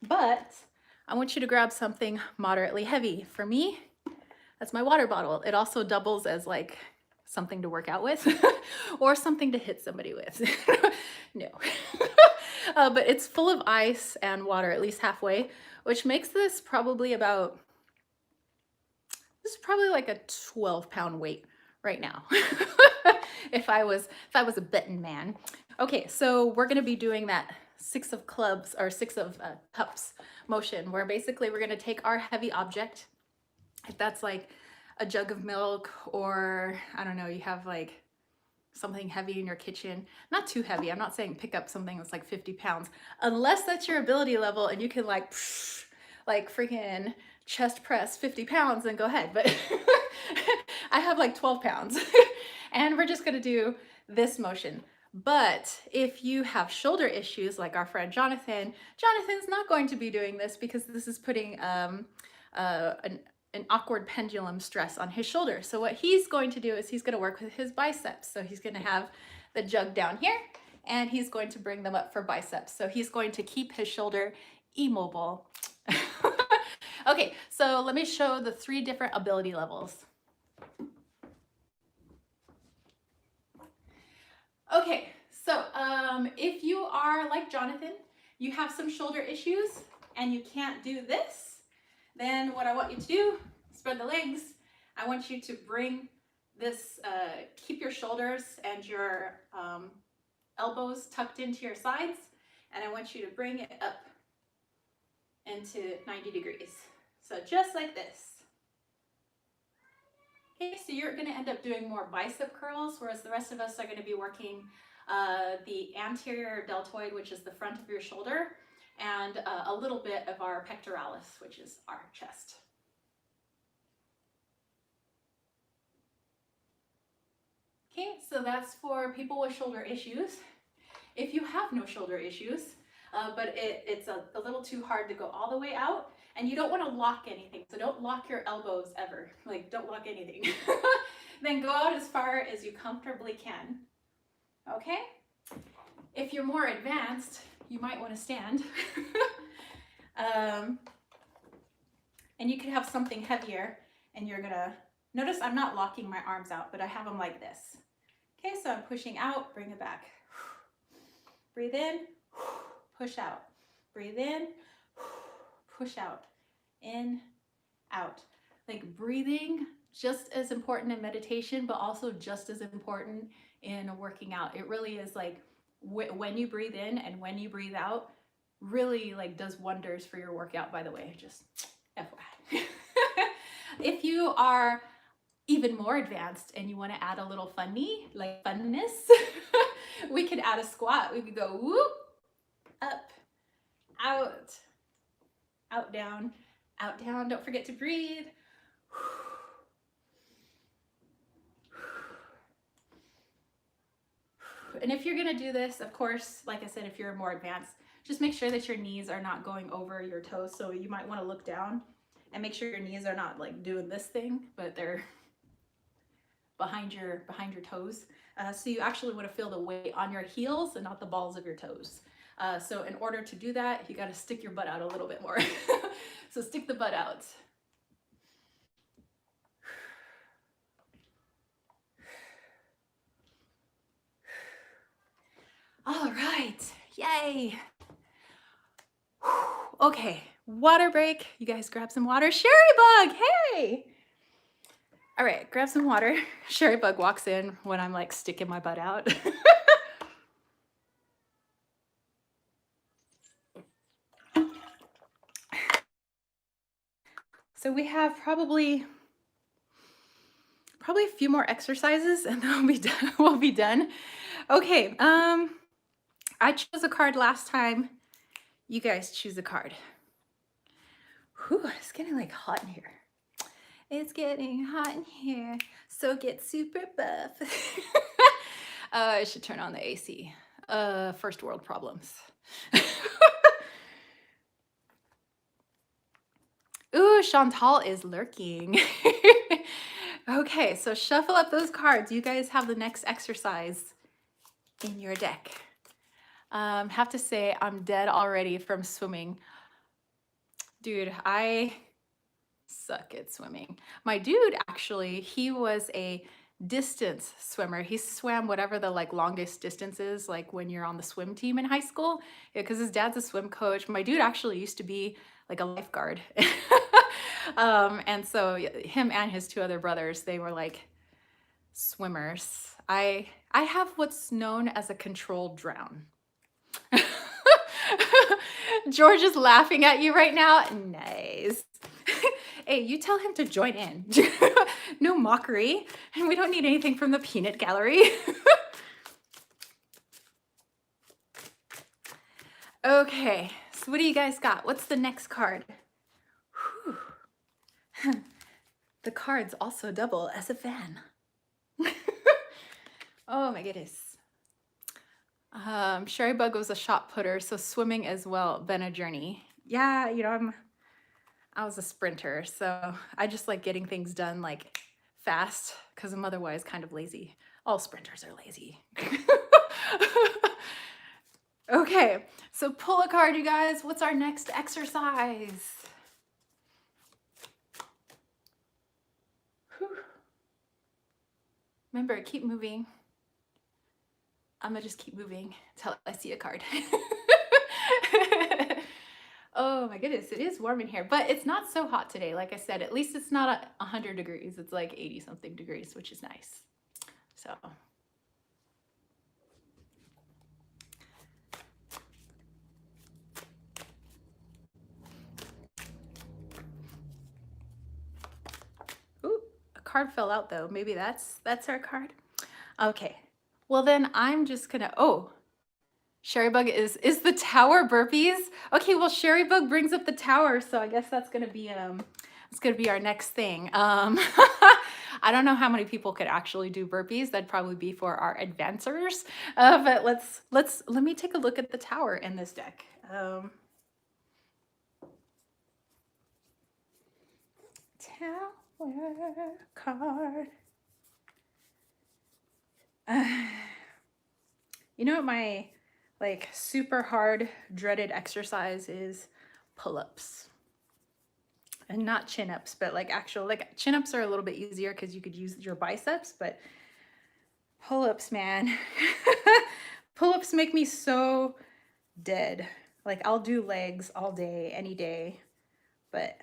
but I want you to grab something moderately heavy. For me, That's my water bottle. It also doubles as like something to work out with or something to hit somebody with. No. But it's full of ice and water, at least halfway, which makes this probably about, this is probably like a 12-pound weight right now. if I was a betting man. Okay, so we're gonna be doing that 6 of clubs or 6 of cups motion, where basically we're gonna take our heavy object, if that's like a jug of milk, or I don't know, you have like something heavy in your kitchen, not too heavy. I'm not saying pick up something that's like 50 pounds, unless that's your ability level and you can like freaking chest press 50 pounds, then go ahead. But I have like 12 pounds and we're just gonna do this motion. But if you have shoulder issues like our friend Jonathan's not going to be doing this because this is putting an awkward pendulum stress on his shoulder. So what he's going to do is he's going to work with his biceps. So he's going to have the jug down here and he's going to bring them up for biceps. So he's going to keep his shoulder immobile. Okay, so let me show the 3 different ability levels. Okay, so if you are like Jonathan, you have some shoulder issues and you can't do this, then what I want you to do, spread the legs. I want you to bring this, keep your shoulders and your elbows tucked into your sides, and I want you to bring it up into 90 degrees. So just like this. Okay, so you're gonna end up doing more bicep curls, whereas the rest of us are gonna be working the anterior deltoid, which is the front of your shoulder, and a little bit of our pectoralis, which is our chest. Okay, so that's for people with shoulder issues. If you have no shoulder issues, but it's a little too hard to go all the way out, and you don't want to lock anything, so don't lock your elbows ever, like don't lock anything. Then go out as far as you comfortably can. Okay? If you're more advanced, you might want to stand. And you could have something heavier, and you're gonna notice I'm not locking my arms out, but I have them like this. Okay, so I'm pushing out, bring it back. Breathe in, push out. Breathe in, push out. In, out. Like breathing, just as important in meditation, but also just as important in working out. It really is like when you breathe in and when you breathe out, really like does wonders for your workout, by the way, just FYI. If you are even more advanced and you want to add a little funness, we could add a squat. We could go whoop, up, out, out, down, out, down. Don't forget to breathe. And if you're gonna do this, of course, like I said, if you're more advanced, just make sure that your knees are not going over your toes. So you might want to look down and make sure your knees are not like doing this thing, but they're behind your toes. So you actually want to feel the weight on your heels and not the balls of your toes. So in order to do that, you got to stick your butt out a little bit more. So stick the butt out. All right, yay. Okay, water break. You guys grab some water. Sherry Bug, hey. All right, grab some water. Sherry Bug walks in when I'm like sticking my butt out. So we have probably a few more exercises and then we'll be done. We'll be done. Okay, I chose a card last time. You guys choose a card. Whew, it's getting like hot in here. It's getting hot in here, so get super buff. I should turn on the AC. First world problems. Ooh, Chantal is lurking. Okay, so shuffle up those cards. You guys have the next exercise in your deck. Have to say, I'm dead already from swimming. Dude, I suck at swimming. My dude, actually, he was a distance swimmer. He swam whatever the like longest distance is, like when you're on the swim team in high school. Yeah, because his dad's a swim coach. My dude actually used to be like a lifeguard. And so him and his two other brothers, they were like swimmers. I have what's known as a controlled drown. George is laughing at you right now. Nice. Hey, you tell him to join in. No mockery. And we don't need anything from the peanut gallery. Okay, so what do you guys got? What's the next card? Whew. The cards also double as a fan. Oh my goodness. Sherry Bug was a shot putter, so swimming as well been a journey. Yeah, you know, I was a sprinter, so I just like getting things done like fast because I'm otherwise kind of lazy. All sprinters are lazy. Okay, so pull a card, you guys. What's our next exercise? Whew. Remember, keep moving. I'm gonna just keep moving until I see a card. Oh my goodness, it is warm in here, but it's not so hot today. Like I said, at least it's not 100 degrees. It's like 80 something degrees, which is nice. So. Ooh, a card fell out though. Maybe that's our card. Okay. Well then I'm just gonna, oh, Sherry Bug is the tower burpees? Okay, well Sherry Bug brings up the tower, so I guess that's gonna be it's gonna be our next thing. I don't know how many people could actually do burpees. That'd probably be for our advancers. But let me take a look at the tower in this deck. Tower card. You know what my like super hard dreaded exercise is? Pull-ups. And not chin-ups, but like actual, like chin-ups are a little bit easier because you could use your biceps, but pull-ups, man. Pull-ups make me so dead. Like I'll do legs all day, any day, but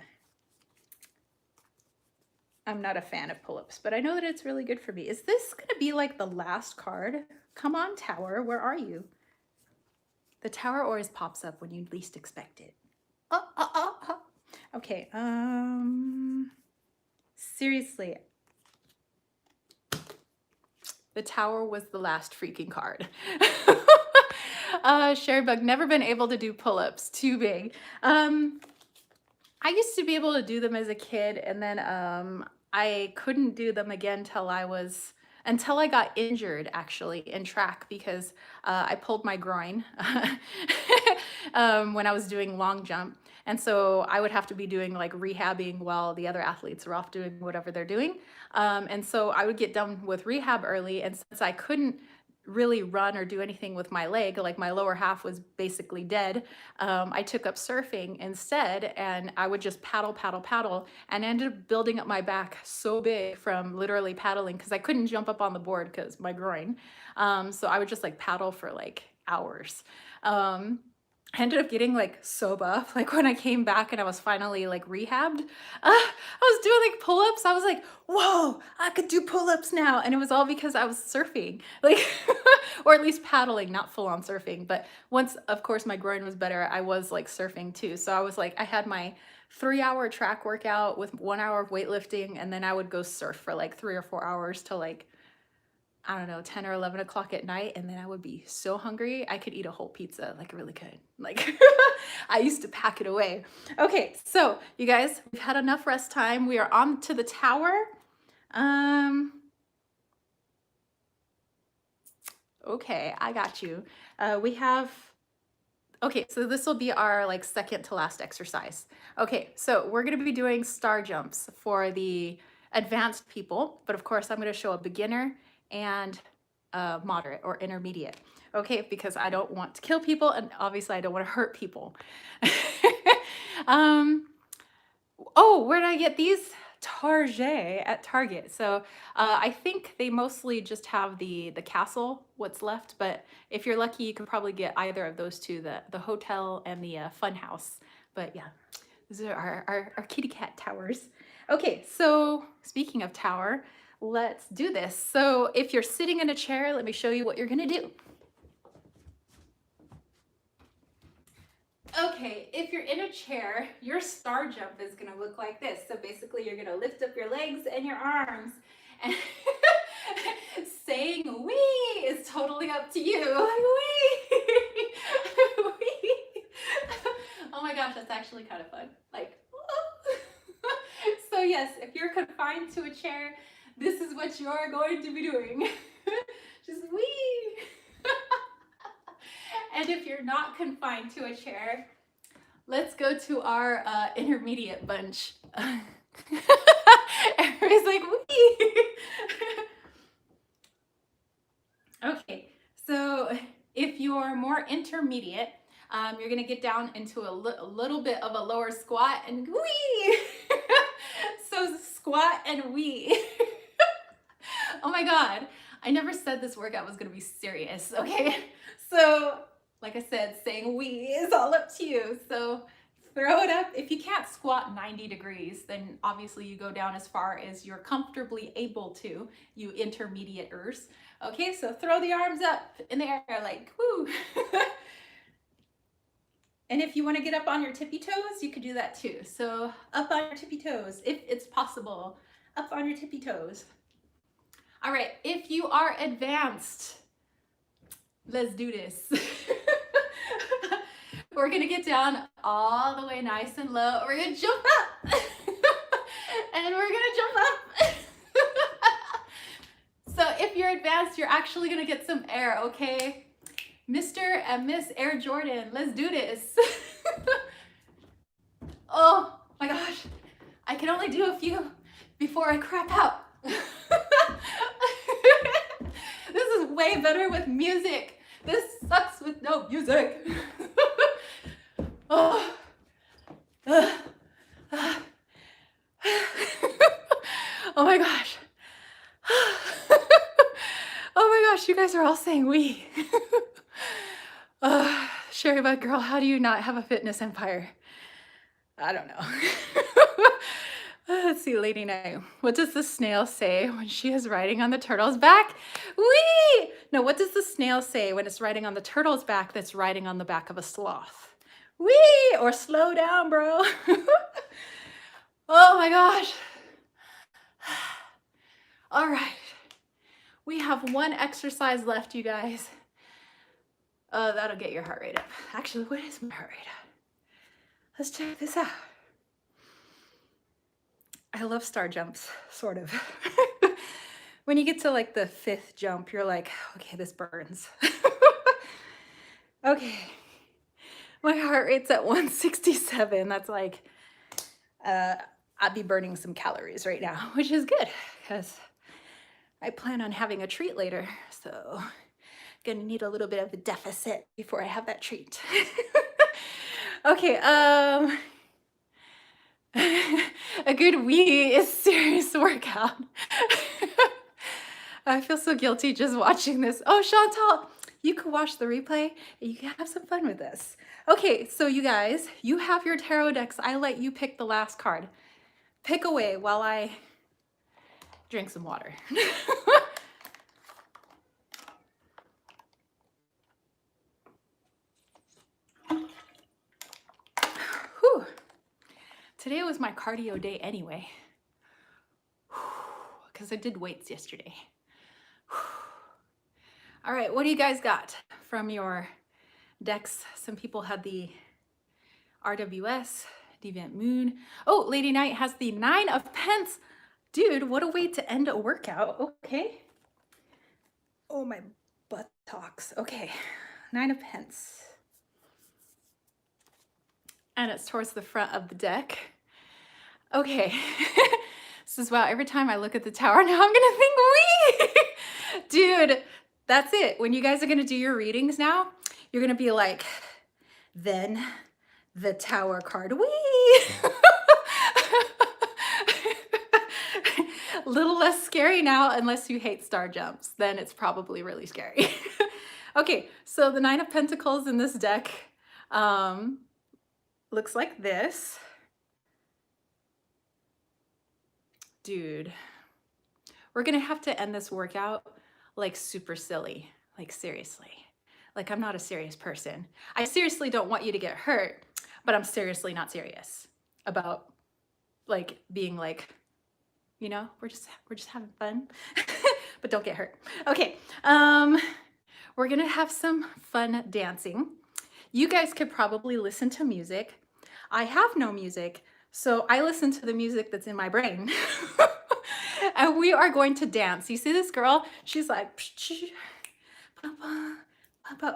I'm not a fan of pull-ups, but I know that it's really good for me. Is this gonna be like the last card? Come on, tower, where are you? The tower always pops up when you least expect it. Okay, seriously. The tower was the last freaking card. Sherry Bug, never been able to do pull-ups, too big. I used to be able to do them as a kid, and then I couldn't do them again until I got injured actually in track because I pulled my groin when I was doing long jump. And so I would have to be doing like rehabbing while the other athletes are off doing whatever they're doing. And so I would get done with rehab early. And since I couldn't really run or do anything with my leg, like my lower half was basically dead, I took up surfing instead, and I would just paddle, paddle, paddle, and ended up building up my back so big from literally paddling because I couldn't jump up on the board because my groin. So I would just like paddle for like hours. I ended up getting like so buff. Like when I came back and I was finally like rehabbed, I was doing like pull-ups. I was like, whoa, I could do pull-ups now. And it was all because I was surfing, like, or at least paddling, not full on surfing. But once, of course, my groin was better, I was like surfing too. So I was like, I had my 3-hour track workout with 1 hour of weightlifting. And then I would go surf for like 3 or 4 hours till like, I don't know, 10 or 11 o'clock at night. And then I would be so hungry, I could eat a whole pizza, like really good. Like I used to pack it away. Okay, so you guys, we've had enough rest time. We are on to the tower. Okay, I got you. We have, okay, so this will be our like second to last exercise. Okay, so we're gonna be doing star jumps for the advanced people, but of course I'm gonna show a beginner and moderate or intermediate. Okay, because I don't want to kill people and obviously I don't want to hurt people. Oh, where did I get these? Target, at Target. So I think they mostly just have the castle, what's left. But if you're lucky, you can probably get either of those two, the hotel and the fun house. But yeah, these are our kitty cat towers. Okay, so speaking of tower, let's do this. So if you're sitting in a chair, let me show you what you're gonna do. Okay, if you're in a chair, your star jump is gonna look like this. So basically you're gonna lift up your legs and your arms, and saying wee is totally up to you. Like wee, wee. Oh my gosh, that's actually kind of fun. Like, so yes, if you're confined to a chair, this is what you're going to be doing. Just wee. And if you're not confined to a chair, let's go to our intermediate bunch. Everybody's like, wee. Okay, so if you're more intermediate, you're gonna get down into a little bit of a lower squat and wee. So squat and wee. Oh my God, I never said this workout was gonna be serious, okay? So like I said, saying wee is all up to you. So throw it up. If you can't squat 90 degrees, then obviously you go down as far as you're comfortably able to, you intermediate-ers. Okay, so throw the arms up in the air like, woo. And if you want to get up on your tippy toes, you could do that too. So up on your tippy toes, if it's possible, up on your tippy toes. All right, if you are advanced, let's do this. We're gonna get down all the way nice and low. We're gonna jump up. And we're gonna jump up. So if you're advanced, you're actually gonna get some air, okay? Mr. and Miss Air Jordan, let's do this. Oh my gosh, I can only do a few before I crap out. This is way better with music. This sucks with no music. Oh. Oh my gosh. Oh my gosh, you guys are all saying we. Sherry Bud Girl, how do you not have a fitness empire? I don't know. Let's see, Lady Night. What does the snail say when she is riding on the turtle's back? Wee! No, what does the snail say when it's riding on the turtle's back that's riding on the back of a sloth? Wee! Or slow down, bro. Oh my gosh. All right. We have one exercise left, you guys. That'll get your heart rate up. Actually, what is my heart rate at? Let's check this out. I love star jumps, sort of. When you get to like the 5th jump, you're like, okay, this burns. Okay. My heart rate's at 167. That's like, I'd be burning some calories right now, which is good because I plan on having a treat later. So gonna need a little bit of a deficit before I have that treat. Okay, a good wee is serious workout. I feel so guilty just watching this. Oh, Chantal, you could watch the replay and you can have some fun with this. Okay, so you guys, you have your tarot decks. I let you pick the last card. Pick away while I drink some water. Whew. Today was my cardio day anyway, because I did weights yesterday. All right, what do you guys got from your decks? Some people had the RWS, Deviant Moon. Oh, Lady Night has the 9 of Pence. Dude, what a way to end a workout. Okay. Oh, my buttocks. Okay, 9 of Pence. And it's towards the front of the deck. Okay. This is wow. Every time I look at the tower now, I'm gonna think wee. Dude, that's it. When you guys are gonna do your readings now, you're gonna be like, then the tower card, wee. Little less scary now, unless you hate star jumps, then it's probably really scary. Okay, so the Nine of Pentacles in this deck looks like this. Dude, we're gonna have to end this workout like super silly, like seriously. Like I'm not a serious person. I seriously don't want you to get hurt, but I'm seriously not serious about like being like, you know, we're just having fun, but don't get hurt. Okay, we're gonna have some fun dancing. You guys could probably listen to music. I have no music, so I listen to the music that's in my brain. And we are going to dance. You see this girl? She's like,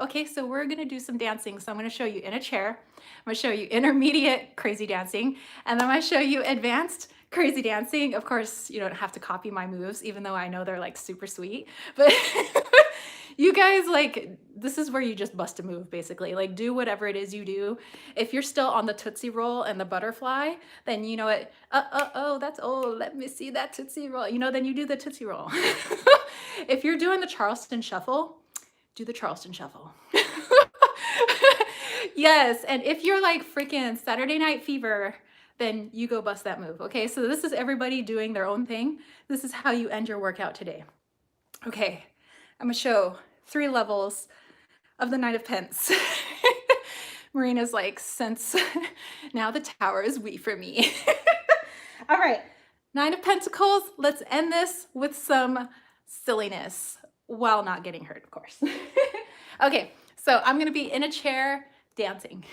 okay, so we're gonna do some dancing. So I'm gonna show you in a chair. I'm gonna show you intermediate crazy dancing, and then I'm gonna show you advanced crazy dancing. Of course, you don't have to copy my moves, even though I know they're like super sweet, but you guys, like, this is where you just bust a move, basically. Like, do whatever it is you do. If you're still on the Tootsie Roll and the butterfly, then you know it. Oh, that's, oh, let me see that Tootsie Roll. You know, then you do the Tootsie Roll. If you're doing the Charleston Shuffle, do the Charleston Shuffle. Yes, and if you're like freaking Saturday Night Fever, then you go bust that move, okay? So this is everybody doing their own thing. This is how you end your workout today. Okay, I'm gonna show 3 levels of the Knight of Pence. Marina's like, since now the tower is we for me. All right, Nine of Pentacles, let's end this with some silliness while not getting hurt, of course. Okay, so I'm gonna be in a chair dancing.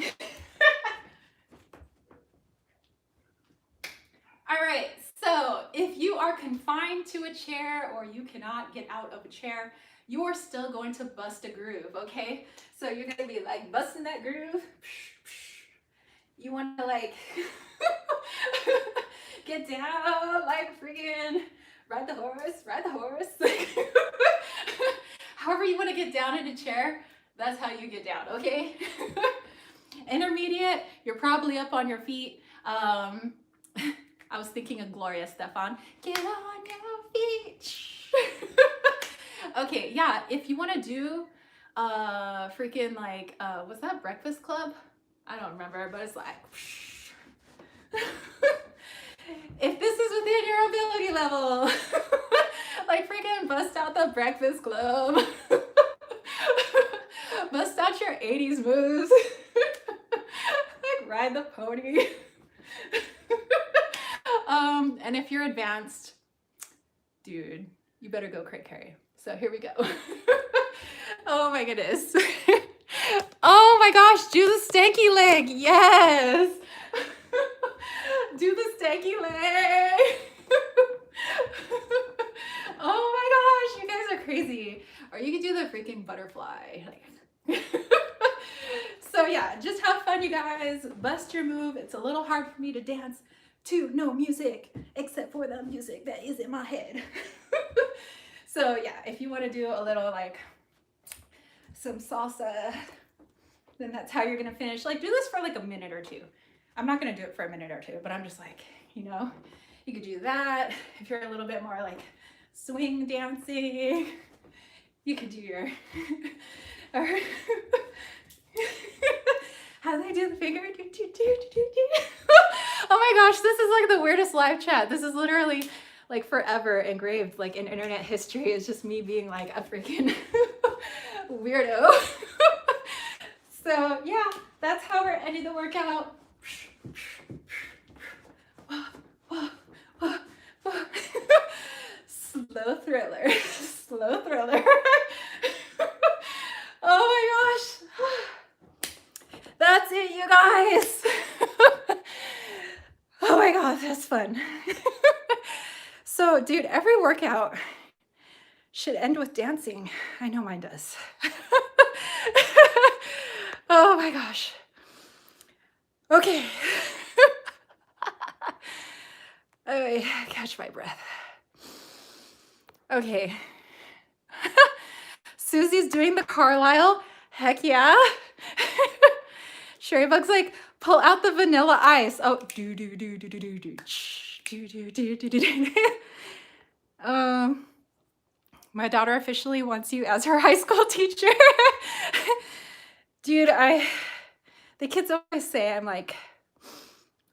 All right, so if you are confined to a chair or you cannot get out of a chair, you are still going to bust a groove, okay? So you're gonna be like busting that groove. You want to like get down like freaking ride the horse, ride the horse. However you want to get down in a chair, that's how you get down, okay? Intermediate, you're probably up on your feet. I was thinking of Gloria Stefan. Get on your feet. Okay, yeah, if you want to do freaking like, was that Breakfast Club? I don't remember, but it's like, if this is within your ability level, like freaking bust out the Breakfast Club. Bust out your 80s moves. Like ride the pony. And if you're advanced, dude, you better go cray cray. So here we go. Oh my goodness. Oh my gosh, do the stanky leg. Yes. Do the stanky leg. Oh my gosh, you guys are crazy. Or you could do the freaking butterfly. Like, so yeah, just have fun, you guys. Bust your move. It's a little hard for me to dance to no music, except for the music that is in my head. So yeah, if you want to do a little like some salsa, then that's how you're gonna finish. Like do this for like a minute or 2. I'm not gonna do it for a minute or 2, but I'm just like, you know, you could do that. If you're a little bit more like swing dancing, you could do your, or how they do the finger, oh my gosh, this is like the weirdest live chat. This is literally like forever engraved like in internet history. It's just me being like a freaking weirdo. So yeah, that's how we're ending the workout. Slow thriller, slow thriller. Oh my gosh. That's it, you guys. Oh my God, that's fun. So, dude, every workout should end with dancing. I know mine does. Oh my gosh. Okay. Okay, catch my breath. Okay. Susie's doing the Carlisle. Heck yeah. Sherry Bug's like, pull out the vanilla ice. Oh, do do do do do do do do do do do do do. Um, my daughter officially wants you as her high school teacher. Dude, the kids always say I'm like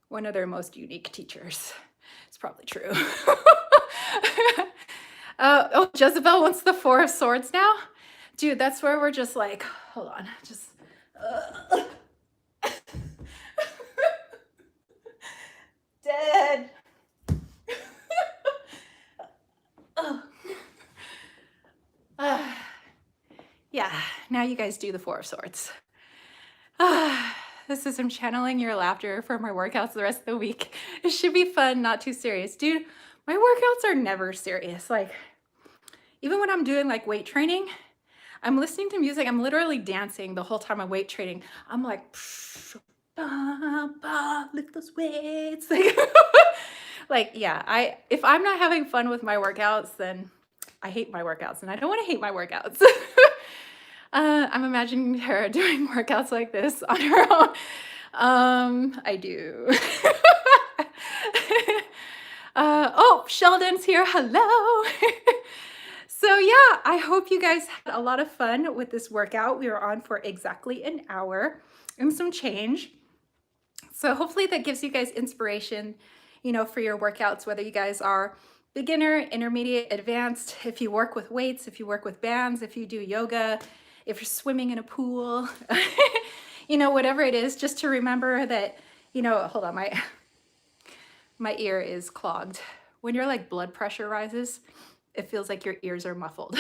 one of their most unique teachers. It's probably true. Oh, Jezebel wants the Four of Swords now? Dude, that's where we're just like, hold on, just. Dead. Yeah, now you guys do the Four of Swords. This is I'm channeling your laughter for my workouts the rest of the week. It should be fun, not too serious. Dude, my workouts are never serious. Like, even when I'm doing like weight training, I'm listening to music. I'm literally dancing the whole time I'm weight training. I'm like, lift those weights. Like, yeah, if I'm not having fun with my workouts, then I hate my workouts, and I don't want to hate my workouts. I'm imagining her doing workouts like this on her own. I do. Oh, Sheldon's here. Hello. So yeah, I hope you guys had a lot of fun with this workout. We were on for exactly an hour and some change. So hopefully that gives you guys inspiration, you know, for your workouts, whether you guys are beginner, intermediate, advanced, if you work with weights, if you work with bands, if you do yoga, if you're swimming in a pool, you know, whatever it is, just to remember that, you know, hold on, my ear is clogged. When your like blood pressure rises, it feels like your ears are muffled.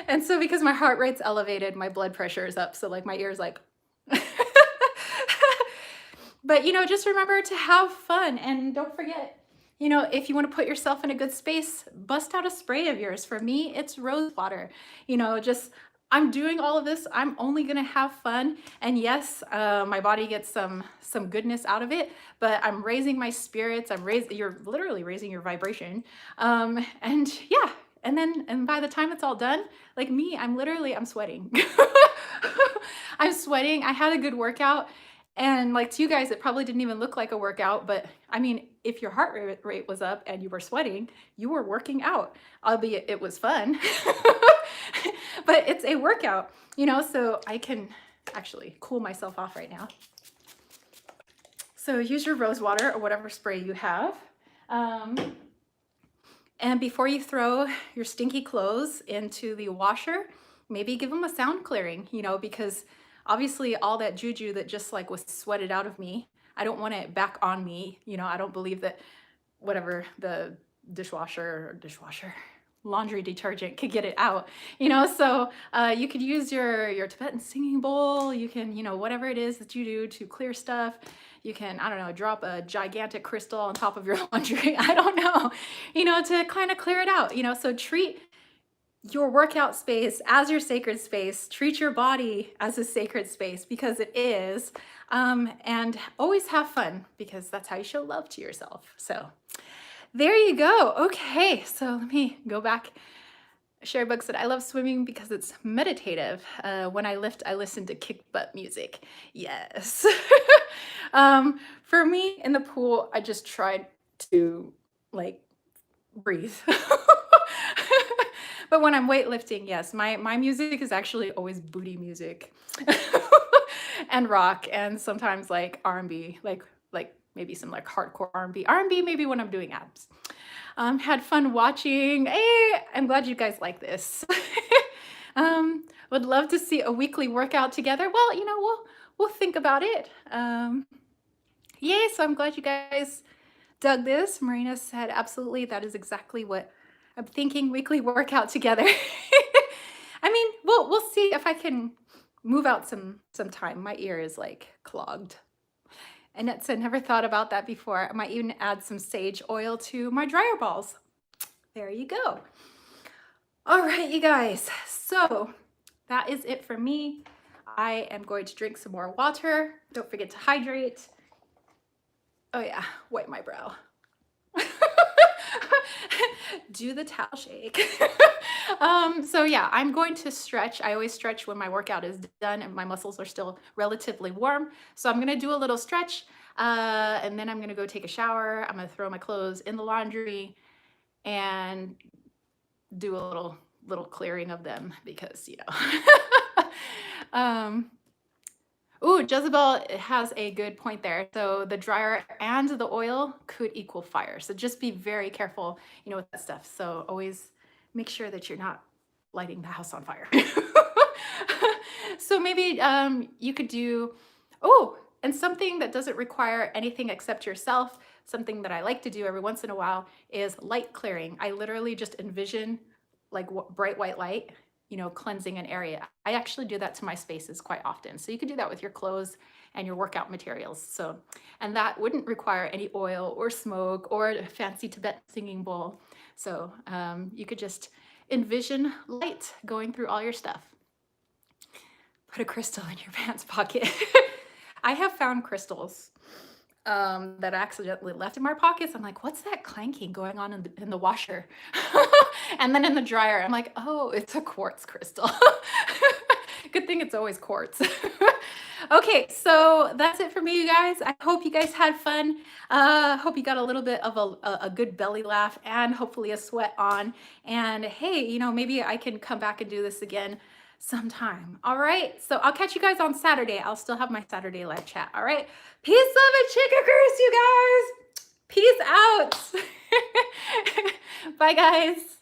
And so because my heart rate's elevated, my blood pressure is up. So like my ear's like, but you know, just remember to have fun, and don't forget, you know, if you want to put yourself in a good space, bust out a spray of yours. For me, it's rose water. You know, just I'm doing all of this. I'm only gonna have fun, and yes, my body gets some goodness out of it. But I'm raising my spirits. You're literally raising your vibration, and yeah. And by the time it's all done, like me, I'm sweating. I'm sweating. I had a good workout. And like to you guys, it probably didn't even look like a workout, but I mean, if your heart rate was up and you were sweating, you were working out, albeit it was fun, but it's a workout, you know, so I can actually cool myself off right now. So use your rose water or whatever spray you have. And before you throw your stinky clothes into the washer, maybe give them a sound clearing, you know, because obviously all that juju that just like was sweated out of me, I don't want it back on me. You know, I don't believe that whatever the laundry detergent could get it out, you know. So you could use your Tibetan singing bowl. You can, you know, whatever it is that you do to clear stuff. You can, I don't know, drop a gigantic crystal on top of your laundry. I don't know, you know, to kind of clear it out, you know. So treat your workout space as your sacred space. Treat your body as a sacred space, because it is. And always have fun, because that's how you show love to yourself. So there you go. Okay, so let me go back. Share books that I love swimming because it's meditative. When I lift, I listen to kick butt music. Yes. For me in the pool, I just tried to like breathe. But when I'm weightlifting, yes, my music is actually always booty music and rock, and sometimes like R&B, like maybe some like hardcore R&B. R&B maybe when I'm doing abs. Had fun watching. Hey, I'm glad you guys like this. Would love to see a weekly workout together. Well, you know, we'll think about it. Yay, so I'm glad you guys dug this. Marina said, absolutely, that is exactly what I'm thinking, weekly workout together. I mean, we'll see if I can move out some time. My ear is like clogged. And it said, never thought about that before. I might even add some sage oil to my dryer balls. There you go. All right, you guys. So that is it for me. I am going to drink some more water. Don't forget to hydrate. Oh yeah, wipe my brow. Do the towel shake. So yeah, I'm going to stretch. I always stretch when my workout is done and my muscles are still relatively warm. So I'm gonna do a little stretch, and then I'm gonna go take a shower. I'm gonna throw my clothes in the laundry, and do a little clearing of them because, you know. Ooh, Jezebel has a good point there. So the dryer and the oil could equal fire. So just be very careful, you know, with that stuff. So always make sure that you're not lighting the house on fire. So maybe you could do, oh, and something that doesn't require anything except yourself, something that I like to do every once in a while is light clearing. I literally just envision like bright white light, you know, cleansing an area. I actually do that to my spaces quite often. So you could do that with your clothes and your workout materials. So, and that wouldn't require any oil or smoke or a fancy Tibetan singing bowl. So you could just envision light going through all your stuff. Put a crystal in your pants pocket. I have found crystals that I accidentally left in my pockets. I'm like, what's that clanking going on in the washer? And then in the dryer, I'm like, oh, it's a quartz crystal. Good thing it's always quartz. Okay, so that's it for me, you guys. I hope you guys had fun. Hope you got a little bit of a good belly laugh and hopefully a sweat on. And hey, you know, maybe I can come back and do this again sometime. All right, so I'll catch you guys on Saturday. I'll still have my Saturday live chat. All right, peace, love, and chicken grease, you guys. Peace out. Bye, guys.